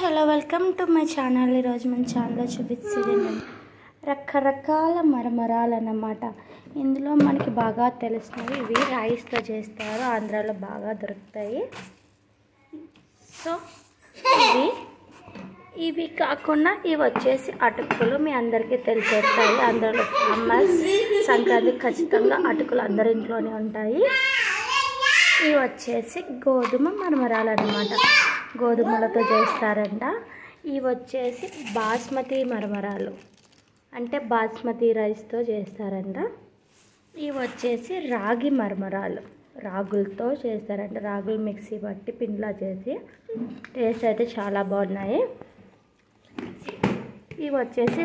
Hello welcome to my channel. ఈరోజు మన ఛానల్లో చూపించేది రకరకాల మరమరాలు అన్నమాట. ఇందులో మనకి బాగా తెలుస్తున్నవి ఇవి రైస్తో చేస్తారు, ఆంధ్రాలో బాగా దొరుకుతాయి. సో ఇవి కాకుండా ఇవి వచ్చేసి అటుకులు, మీ అందరికీ తెలిసేస్తాయి. ఆంధ్రాలో ఫేమస్, సంక్రాంతి ఖచ్చితంగా అటుకులు అందరి ఇంట్లోనే ఉంటాయి. ఇవి వచ్చేసి గోధుమ మరమరాలు అన్నమాట, గోధుమలతో చేస్తారంట. ఇవి వచ్చేసి బాస్మతి మరమరాలు, అంటే బాస్మతి రైస్తో చేస్తారంట. ఇవి వచ్చేసి రాగి మరమరాలు, రాగులతో చేస్తారంట. రాగులు మిక్సీ పట్టి పిండిలా చేసి టేస్ట్ అయితే చాలా బాగున్నాయి. ఇవి వచ్చేసి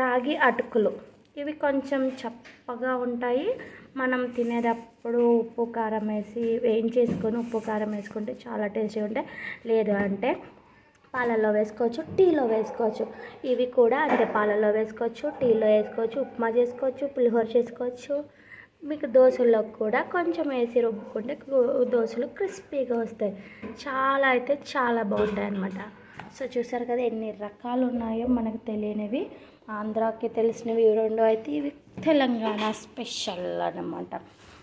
రాగి అటుకులు. ఇవి కొంచెం చప్పగా ఉంటాయి. మనం తినేటప్పుడు ఉప్పు కారం వేసి వేయించేసుకొని ఉప్పు కారం వేసుకుంటే చాలా టేస్టీగా ఉంటాయి. లేదు అంటే పాలల్లో వేసుకోవచ్చు, టీలో వేసుకోవచ్చు. ఇవి కూడా అంతే, పాలల్లో వేసుకోవచ్చు, టీలో వేసుకోవచ్చు, ఉప్మా చేసుకోవచ్చు, పులిహోర చేసుకోవచ్చు. మీకు దోశల్లో కూడా కొంచెం వేసి రుబ్బుకుంటే దోశలు క్రిస్పీగా వస్తాయి. చాలా అయితే చాలా బాగుంటాయి అన్నమాట. సో చూసారు కదా ఎన్ని రకాలు ఉన్నాయో మనకు తెలియనివి. ఆంధ్రాకి తెలిసినవి రెండు అయితే ఇవి తెలంగాణ స్పెషల్ అన్నమాట.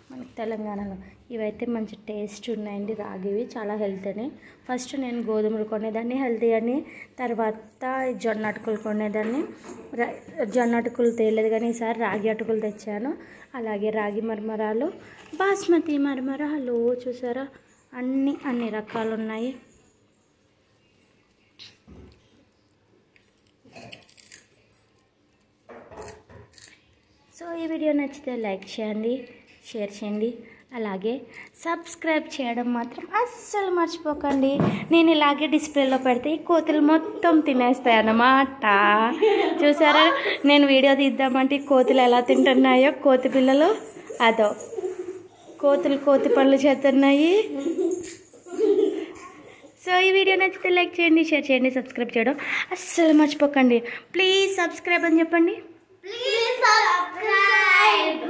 మనకి తెలంగాణలో ఇవైతే మంచి టేస్ట్ ఉన్నాయండి. రాగివి చాలా హెల్త్ అని. ఫస్ట్ నేను గోధుమలు కొనేదాన్ని హెల్తీ అని, తర్వాత జొన్న అటుకులు కొనేదాన్ని. జొన్న అటుకులు తేలేదు కానీ ఈసారి రాగి అటుకులు తెచ్చాను. అలాగే రాగి మరమరాలు, బాస్మతి మరమరాలు చూసారా, అన్ని రకాలు ఉన్నాయి. సో ఈ వీడియో నచ్చితే లైక్ చేయండి, షేర్ చేయండి, అలాగే సబ్స్క్రైబ్ చేయడం మాత్రం అస్సలు మర్చిపోకండి. నేను ఇలాగే డిస్ప్లేలో పెడితే ఈ కోతులు మొత్తం తినేస్తాయి అన్నమాట. చూసారా, నేను వీడియో తీద్దామంటే కోతులు ఎలా తింటున్నాయో, కోతి పిల్లలు అదో కోతులు కోతి పనులు చేస్తున్నాయి. సో ఈ వీడియో నచ్చితే లైక్ చేయండి, షేర్ చేయండి, సబ్స్క్రైబ్ చేయడం అస్సలు మర్చిపోకండి. ప్లీజ్ సబ్స్క్రైబ్ అని చెప్పండి. Please subscribe.